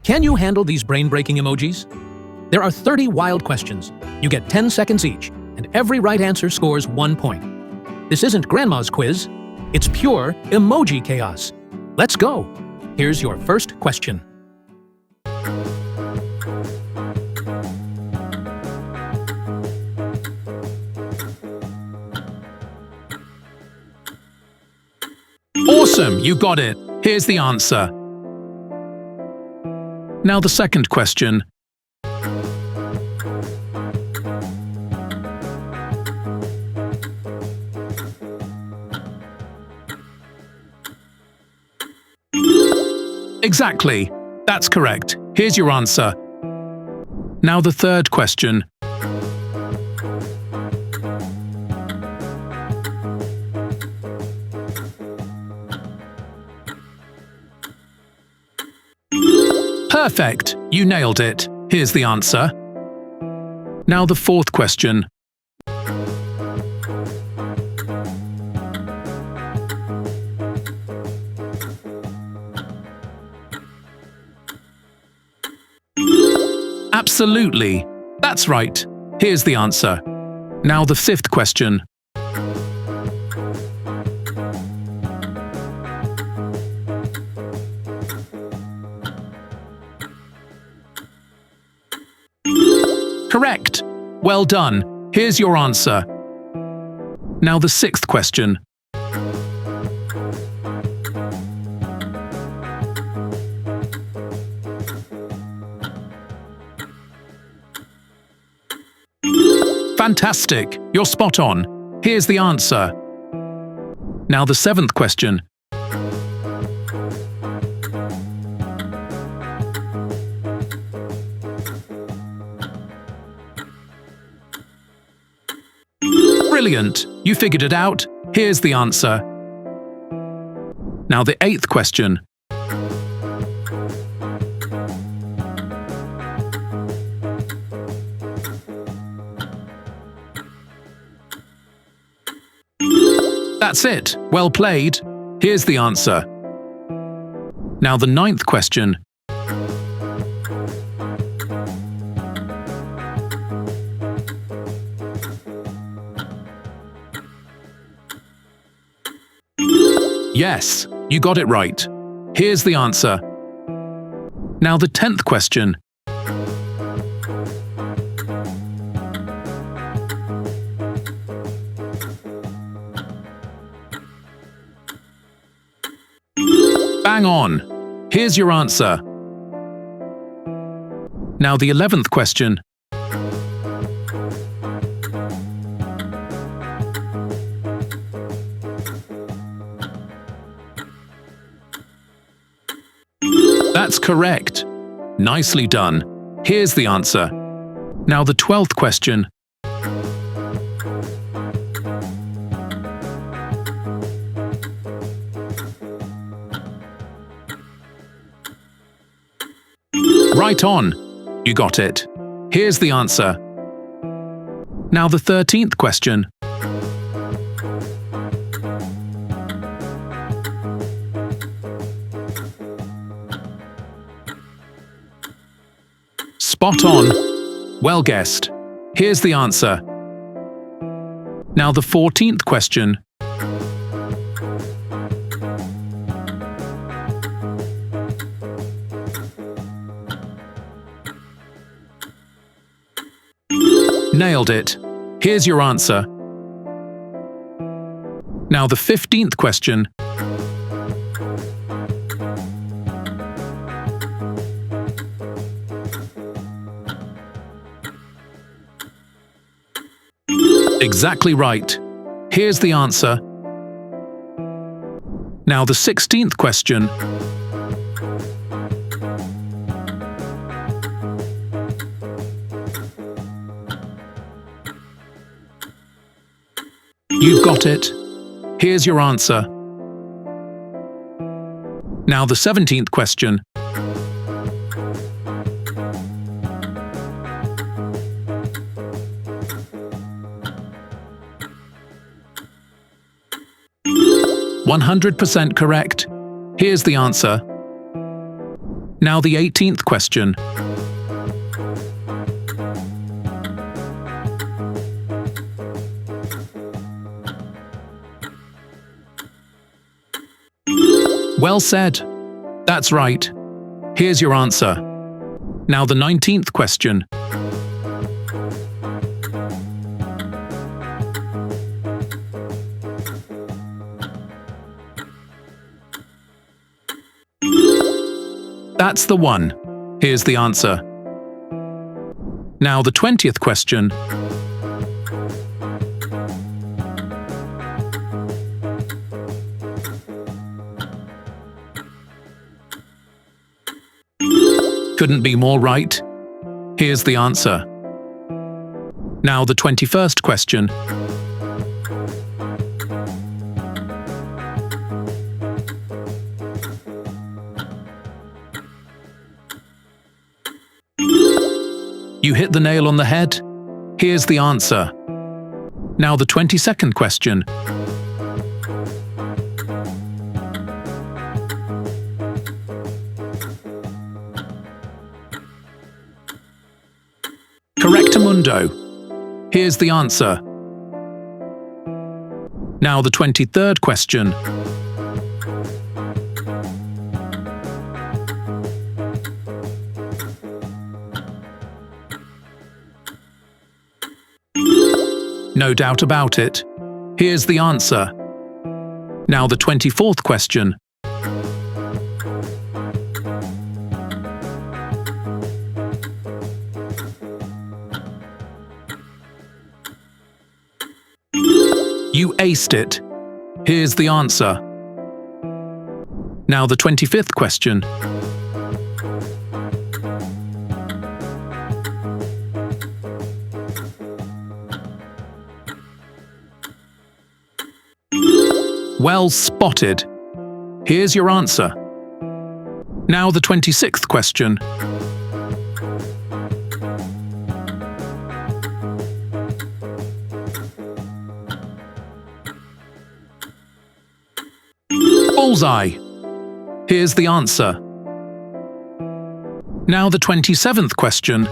Can you handle these brain-breaking emojis? There are 30 wild questions. You get 10 seconds each, and every right answer scores 1 point. This isn't Grandma's quiz. It's pure emoji chaos. Let's go. Here's your first question. Awesome, you got it. Here's the answer. Now the second question. Exactly. That's correct. Here's your answer. Now the third question. Perfect! You nailed it. Here's the answer. Now the fourth question. Absolutely. That's right. Here's the answer. Now the fifth question. Correct. Well done. Here's your answer. Now the sixth question. Fantastic. You're spot on. Here's the answer. Now the seventh question. Brilliant! You figured it out. Here's the answer. Now the eighth question. That's it. Well played. Here's the answer. Now the ninth question. Yes, you got it right. Here's the answer. Now the 10th question. Bang on. Here's your answer. Now the 11th question. That's correct. Nicely done. Here's the answer. Now the 12th question. Right on. You got it. Here's the answer. Now the 13th question. Spot on. Well guessed. Here's the answer. Now the 14th question. Nailed it. Here's your answer. Now the 15th question. Exactly right. Here's the answer. Now the 16th question. You've got it. Here's your answer. Now the 17th question. "100% correct. Here's the answer. Now the 18th question. Well said. That's right. Here's your answer. Now the 19th question. That's the one. Here's the answer. Now the 20th question. Couldn't be more right. Here's the answer. Now the 21st question. You hit the nail on the head. Here's the answer. Now the 22nd question. Correctamundo. Here's the answer. Now the 23rd question. No doubt about it. Here's the answer. Now the 24th question. You aced it. Here's the answer. Now the 25th question. Well spotted. Here's your answer. Now the 26th question. Bullseye. Here's the answer. Now the 27th question.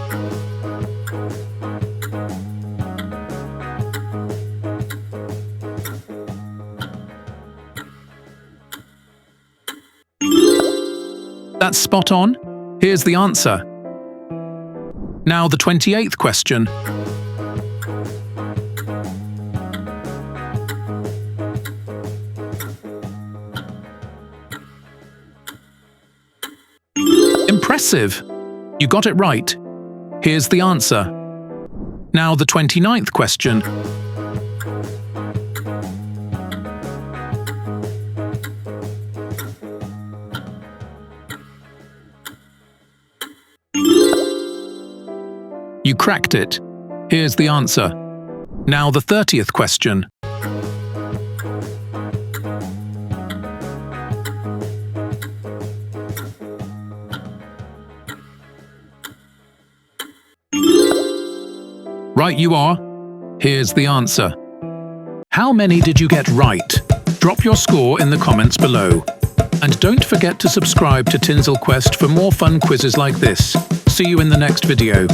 That's spot on. Here's the answer. Now the 28th question. Impressive! You got it right. Here's the answer. Now the 29th question. You cracked it. Here's the answer. Now the 30th question. Right you are. Here's the answer. How many did you get right? Drop your score in the comments below. And don't forget to subscribe to Tinsel Quest for more fun quizzes like this. See you in the next video.